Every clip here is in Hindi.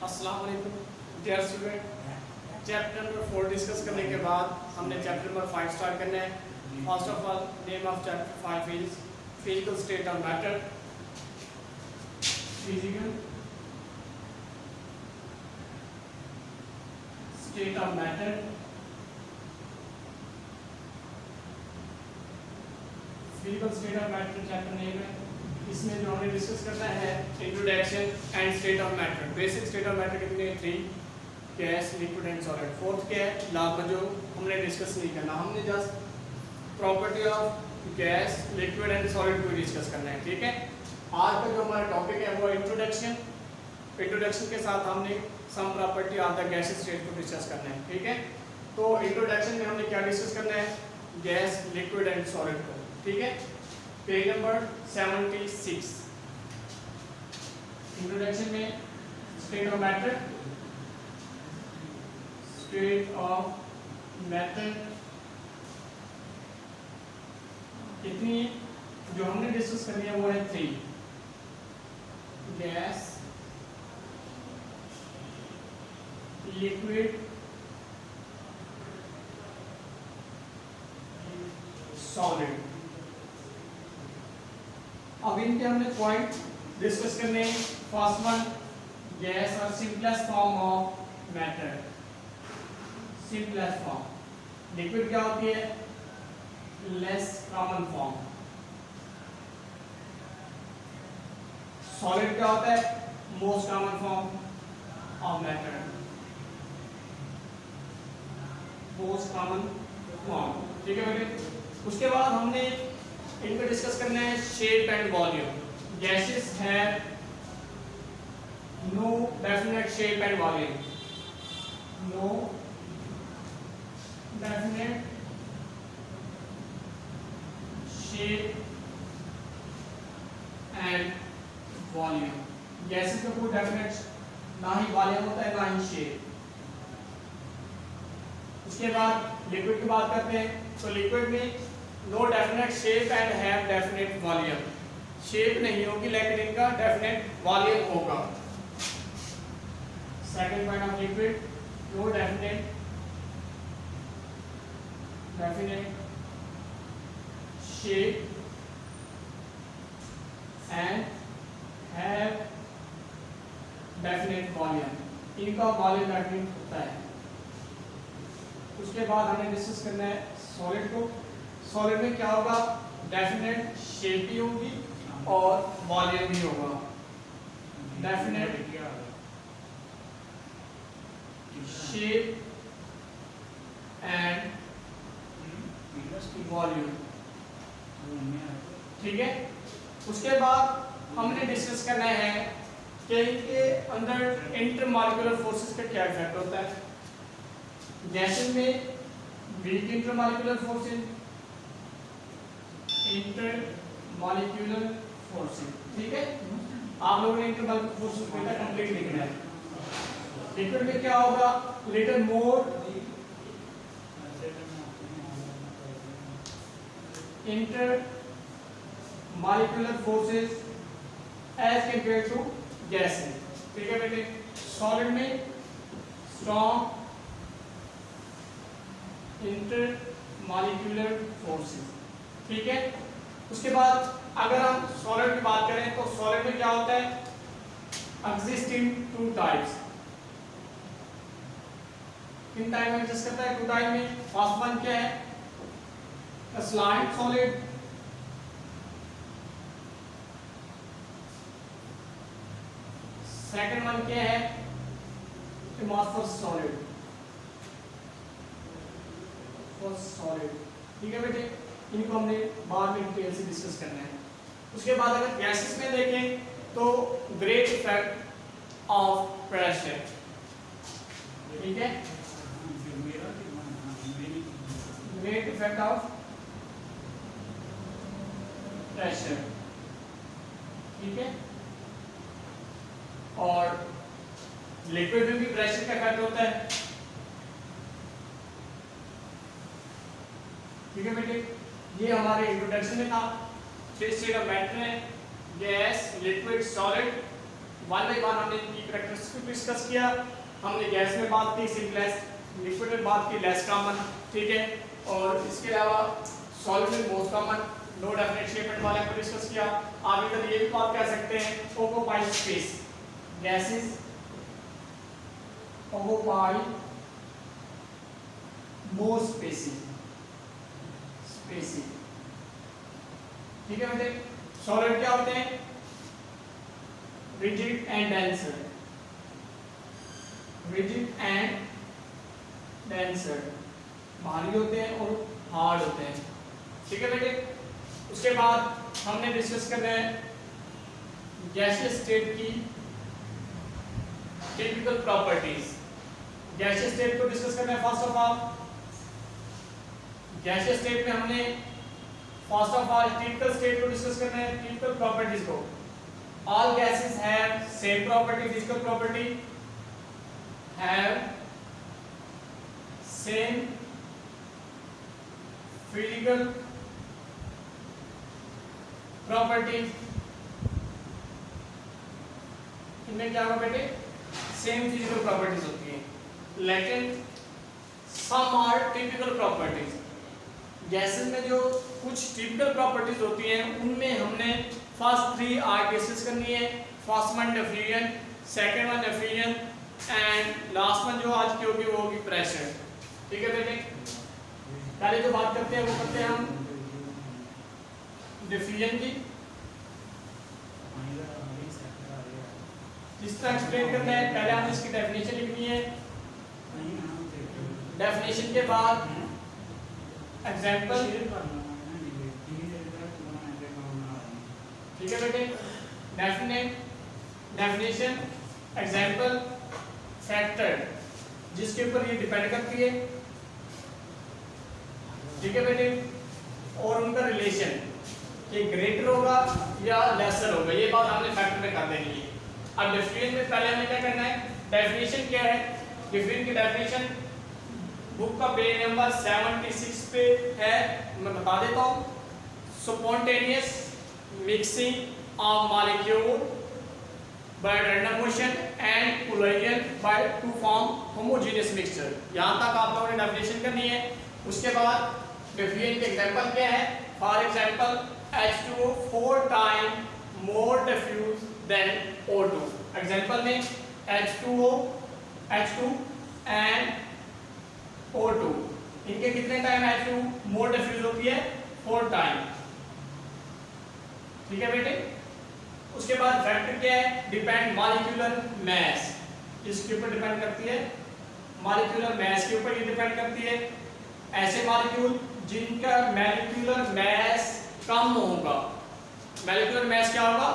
अस्सलाम वालेकुम dear student. Chapter number 4 discuss करने के बाद हमने चैप्टर नंबर 5 स्टार्ट करना है। First of all name of chapter 5 is physical state of matter. Physical state of matter. Physical state of matter chapter name है। इसमें जो हमने डिस्कस करना है introduction and state of matter. Basic state of matter कितने 3, gas liquid and solid. Fourth क्या है लाभ, जो हमने डिस्कस नहीं करना, हमने just property of gas liquid and solid को डिस्कस करना है। ठीक है, आज का जो हमारा टॉपिक है वो इंट्रोडक्शन। इंट्रोडक्शन के साथ हमने sum property of the gas state को डिस्कस करना है। ठीक है, तो इंट्रोडक्शन में हमने क्या डिस्कस करना है, गैस लिक्विड एंड सॉलिड को। ठीक है, पेज नंबर 76। इंट्रोडक्शन में state of matter, state of matter कितनी जो हमने डिस्कस करनी है वो है 3, गैस लिक्विड सॉलिड। अब इनके हमने पॉइंट डिस्कस करने। फर्स्ट वन, गैस और simplest form of matter. Simplest form. Liquid क्या होती है, लेस कॉमन फॉर्म। सॉलिड क्या होता है, most common form of matter, most common form. ठीक है बेटे, उसके बाद हमने इनको डिस्कस करना है shape and volume. Gases have no definite shape and volume, no definite shape and volume. Gases का कोई डेफिनेट ना ही वॉल्यूम होता है ना ही शेप। उसके बाद लिक्विड की बात करते हैं, तो लिक्विड में no definite shape and have definite volume. Shape नहीं होगी लेकिन इनका डेफिनेट वॉल्यूम होगा। Second point of liquid, no definite shape and have definite volume. इनका वॉल्यूम डेफिनेट होता है। उसके बाद हमें डिस्कस करना है सॉलिड को। सॉलिड में क्या होगा, डेफिनेट शेप भी होगी और वॉल्यूम भी होगा। Definite shape and volume. ठीक है, उसके बाद हमने डिस्कस करना है कि इनके अंदर इंटरमॉलिक्यूलर फोर्सेस का क्या इफेक्ट होता है। गैसेस में weak intermolecular forces, intermolecular forces. ठीक है, आप लोगों ने इंटरमॉलिक्यूलर फोर्सेस को कंप्लीट लिखना है। लिक्विड में क्या होगा, little more intermolecular forces as compare to gases. ठीक है बेटे, सॉलिड में स्ट्रॉन्ग इंटरमॉलिक्यूलर फोर्सेस। ठीक है, उसके बाद अगर हम सॉलिड की बात करें तो सॉलिड में क्या होता है, एग्जिस्ट इन 2 टाइप्स। किन टाइप में एग्जिस्ट करता है, 2 टाइप में। फर्स्ट वन क्या है, स्लाइड सॉलिड। सेकंड वन क्या है, एमॉर्फस सॉलिड। सॉलिड। ठीक है बेटे, इनको हमने बाद में डिटेल से डिस्कस करना है। उसके बाद अगर गैसेस में देखें तो ग्रेट इफेक्ट ऑफ प्रेशर। ठीक है, ग्रेट इफेक्ट ऑफ प्रेशर। ठीक है, और लिक्विड में भी प्रेशर का इफेक्ट होता है। ठीक है बेटे, ये हमारे इंट्रोडक्शन में था। 3 स्टेट ऑफ मैटर है, gas liquid solid. One by one हमने इनकी कैरेक्टरिस्टिक्स डिस्कस किया। हमने गैस में बात की सिंपलेस, लिक्विड में बात की लेस कॉमन, ठीक है। और इसके अलावा सॉलिड में most common, no definite shape and वाले को डिस्कस किया। आप इधर ये भी बात कह सकते हैं ऑक्युपाइड स्पेस, गैसेस ऑक्युपाई मोर स्पेसिस, ठीक है बेटे। सॉलिड क्या होते हैं? Rigid and denser, rigid and denser, भारी होते हैं और हार्ड होते हैं, ठीक है बेटे। उसके बाद हमने डिस्कस करना है गैसियस स्टेट की टिपिकल प्रॉपर्टीज। गैसियस स्टेट को डिस्कस करना है। First of all gaseous state में हमने first of all typical state को डिस्कस करना है, टिपिकल प्रॉपर्टीज को। All gases have same property, physical property have same physical properties. इनमें क्या होगा बेटे? सेम फिजिकल प्रॉपर्टीज होती है, लेकिन some are typical properties. Gases में जो कुछ टिपिकल प्रॉपर्टीज होती हैं उनमें हमने फर्स्ट 3 आर डिस्कस करनी है। First one diffusion, second one diffusion and last one जो आज की होगी वो होगी प्रेशर, ठीक है बेटे। पहले जो बात करते हैं वो करते हैं हम डिफ्यूजन की। जिस तरह एक्सप्लेन करना है पहले हमें इसकी डेफिनेशन लिखनी है। डेफिनेशन के बाद एग्जांपल, ठीक है बेटे। डेफिनेशन, एग्जांपल, फैक्टर जिसके ऊपर ये डिपेंड करती है, ठीक है बेटे। और उनका रिलेशन कि ग्रेटर होगा या लेसर होगा, ये बात हमने फैक्टर में कर देनी है। अब डिफरेंस में पहले हमें क्या करना है? डेफिनेशन क्या है? डिफरेंस की डेफिनेशन बुक का पेज नंबर 76 पे है, मैं बता देता हूँ। Spontaneous mixing of molecule by random motion and collision by two form homogeneous mixture. यहाँ तक आप लोगों ने डेफिनेशन करनी है। उसके बाद डिफरेंस के एग्जांपल क्या है? For example H2O 4 time more diffuse than O2। Example में H2O, H2 एंड O2, इनके कितने टाइम H2 मोर डिफ्यूज होती है? 4 टाइम, ठीक है बेटे। उसके बाद फैक्टर क्या है? डिपेंड मॉलिक्यूलर मास, इसके ऊपर डिपेंड करती है, मॉलिक्यूलर मास के ऊपर ये डिपेंड करती है। ऐसे मॉलिक्यूल जिनका मॉलिक्यूलर मास कम होगा, मॉलिक्यूलर मास क्या होगा?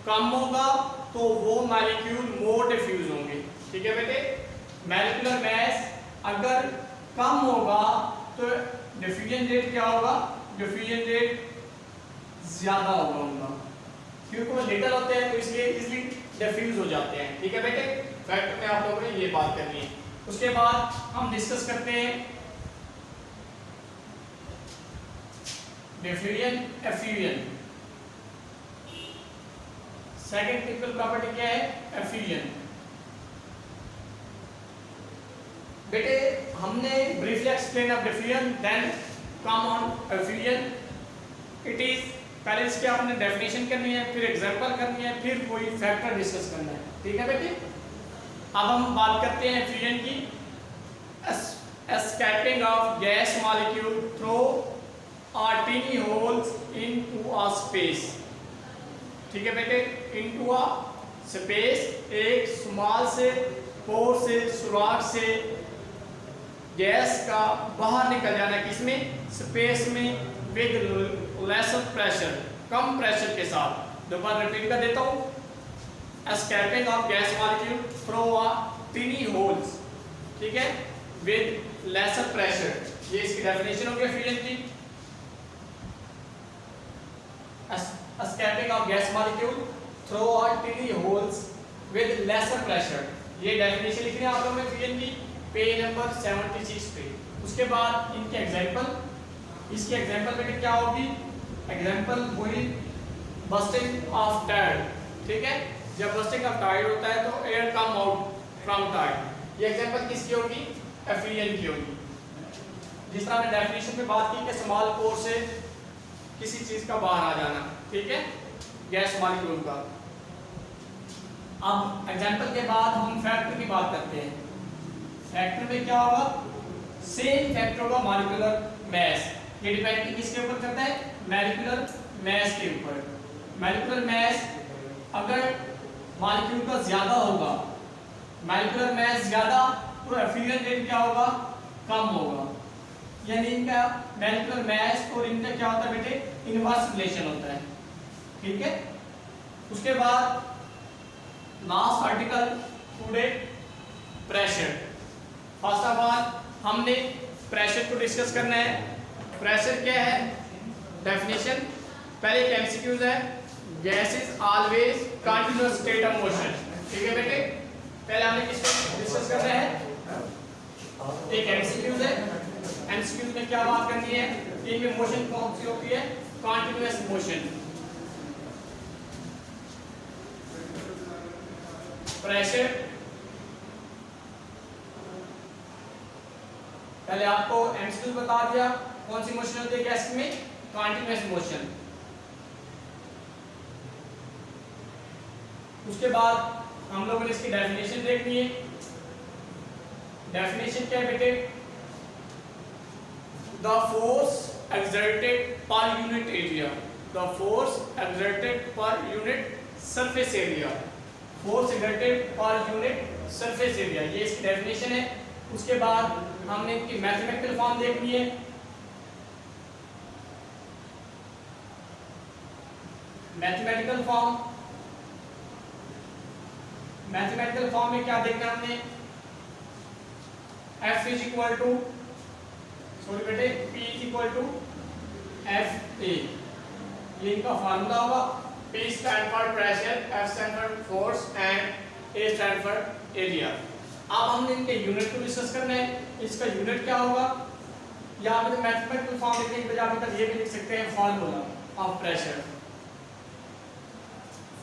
कम होगा, तो वो मॉलिक्यूल मोर डिफ्यूज होंगे, ठीक है बेटे। मॉलिक्यूलर मास अगर कम होगा तो डिफ्यूजन रेट क्या होगा? डिफ्यूजन रेट ज्यादा होगा उनका, क्योंकि वो लिटिल होते हैं तो इसलिए इजीली डिफ्यूज हो जाते हैं, ठीक है बेटे। फैक्ट में आप लोगों ने ये बात करनी है। उसके बाद हम डिस्कस करते हैं diffusion, effusion. Second typical property क्या है? एफ्यूजन। बेटे हमने briefly explain of diffusion, then come on effusion. It is पहले इसकी आपने डेफिनेशन करनी है, फिर एग्जांपल करनी है, फिर कोई फैक्टर डिस्कस करना है, ठीक है बेटे। अब हम बात करते हैं एफ्यूजन की। Escaping of gas molecule through tiny holes into a space, ठीक है बेटे। into a space, एक स्मॉल से पोर से, सुराख से गैस का बाहर निकल जाना, किसमें? स्पेस में, विद लेसर प्रेशर, कम प्रेशर के साथ। दोबारा रिपीट कर देता हूँ। Escaping of gas molecule through a tiny holes, ठीक है, विद लेसर प्रेशर। ये इसकी डेफिनेशन हो गई फ्यूजन की। Escaping of gas molecule through tiny holes with lesser pressure, ये डेफिनेशन लिखनी है आप लोगों ने फ्यूजन की, पेज नंबर 76 पे। उसके बाद इनके एग्जांपल, इसकी एग्जांपल बेटे क्या होगी? एग्जांपल वही बस्टिंग ऑफ टायर, ठीक है। जब बस्टिंग ऑफ टाइड होता है तो air come out from tied. ये एग्जांपल किसकी होगी? एफ्यूजन की होगी। जिस तरह हमने डेफिनेशन में बात की कि स्मॉल पोर से किसी चीज का बाहर आ जाना, ठीक है, गैस मॉलिक्यूल का। अब एग्जांपल के बाद हम फैक्टर की बात करते हैं। फैक्टर में क्या होगा? सेम फैक्टर होगा मॉलिक्यूलर मास। ये डिपेंड किसके ऊपर करता है? मॉलिक्यूलर मास के ऊपर। मॉलिक्यूलर मास अगर मॉलिक्यूल का ज्यादा होगा, मॉलिक्यूलर मास ज्यादा, तो एफ्यूजन रेट क्या होगा? कम होगा। यानी इनका मॉलिक्यूलर मास और इनका क्या होता है बेटे? इनवर्स रिलेशन होता है, ठीक है। उसके बाद last article today pressure. First of all हमने प्रेशर को डिस्कस करना है। प्रेशर क्या है? डेफिनेशन पहले एक एमसीक्यूज है, gas is always continuous state of motion, ठीक है बेटे। पहले हमने किसको डिस्कस करना है? एक एमसीक्यूज है। एमसीक्यूज में क्या बात करनी है? इनमें मोशन कौन सी होती है? Continuous motion. प्रेशर पहले आपको एमसीक्यू बता दिया कौन सी मोशन होती है गैस में? Continuous motion. उसके बाद हम लोगों ने इसकी डेफिनेशन देखनी है। डेफिनेशन क्या है बेटे? The force exerted per unit area, the force exerted per unit surface area, force exerted per unit surface area, ये इसकी डेफिनेशन है। उसके बाद हमने इनकी मैथमेटिकल फॉर्म देखनी है। मैथमेटिकल फॉर्म में क्या देखना है हमने? F is equal to, sorry बेटे, P is equal to F A, ये इनका फार्मूला होगा। P stand for pressure, F stand for force and A stand for area. अब हमने इनके यूनिट को डिस्कस करना है। इसका यूनिट क्या होगा? यहाँ पे मैथमेटिकल फॉर्म लिखने के बजाय आप ये भी लिख सकते हैं formula of pressure,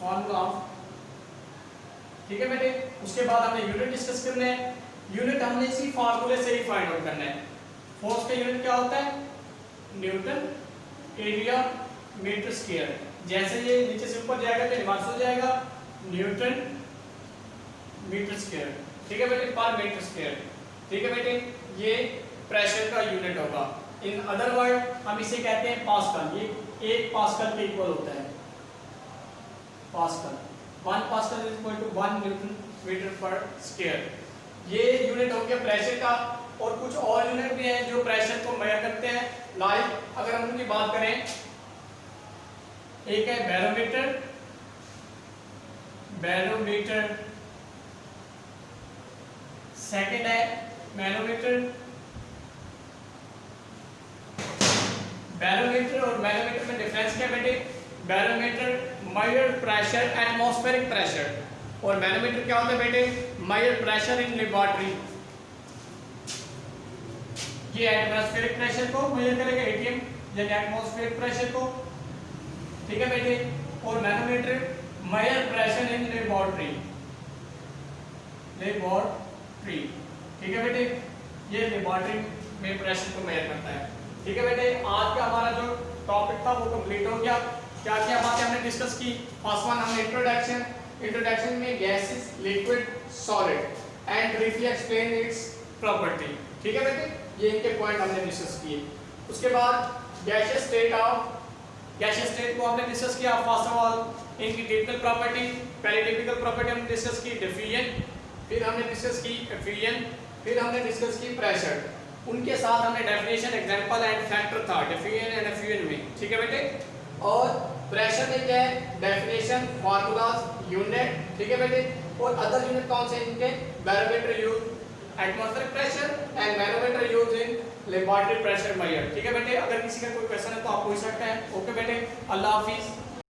formula of, ठीक है बेटे। उसके बाद हमने यूनिट डिस्कस करना है। यूनिट हमने इसी फार्मूले से ही फाइंड आउट करना है। फोर्स का यूनिट क्या होता है? Newton area metre square. जैसे ये नीचे से ऊपर जाएगा तो रिवर्स हो जाएगा, न्यूटन मीटर स्क्वायर, ठीक है बेटे, पर मीटर स्क्वायर, ठीक है बेटे। ये प्रेशर का यूनिट होगा। इन अदर वर्ड हम इसे कहते हैं पास्कल। ये 1 पास्कल के इक्वल होता है, pascal. 1 pascal is equal to 1 newton metre per square. ये यूनिट हो गया प्रेशर का। और कुछ और यूनिट भी हैं जो प्रेशर को मेजर करते हैं। लाइक अगर हम उनकी बात करें, एक है बैरोमीटर, सेकंड है मैनोमीटर। बैरोमीटर और मैनोमीटर में डिफरेंस क्या है बेटे? Barometer major pressure, atmospheric pressure, और मैनोमीटर क्या होता है बेटे? Major pressure in laboratory. ये एटमॉस्फेरिक प्रेशर को मेजर करेगा, एटीएम यानी एटमॉस्फेरिक प्रेशर को, ठीक है बेटे। और manometer major pressure in laboratory, ठीक है बेटे। ये लेबोरेटरी में प्रेशर को मेजर करता है, ठीक है बेटे। आज का हमारा जो टॉपिक था वो कंप्लीट हो गया। क्या क्या बातें हमने डिस्कस की? फर्स्ट वन हमने इंट्रोडक्शन में gases, liquid, solid and briefly explain it's property, ठीक है बेटे। ये इनके पॉइंट हमने डिस्कस किए। उसके बाद गैसियस स्टेट को हमने डिस्कस किया। फर्स्ट ऑफ ऑल इनकी टिपिकल प्रॉपर्टी, पहले टिपिकल प्रॉपर्टी हमने डिस्कस की डिफ्यूजन, फिर हमने डिस्कस की एफ्यूजन, फिर हमने डिस्कस की प्रेशर। उनके साथ हमने डेफिनेशन, एग्जांपल एंड फैक्टर था डिफ्यूजन एंड एफ्यूजन में, ठीक है बेटे। और प्रेशर में क्या है? डेफिनेशन, फार्मूलाज, यूनिट, ठीक है बेटे। और अदर यूनिट कौन से इनके? Barometer use atmospheric pressure and manometer use in laboratory pressure measure, ठीक है बेटे। अगर किसी का कोई क्वेश्चन है तो आप पूछ सकते हैं। ओके बेटे, अल्लाह हाफिज।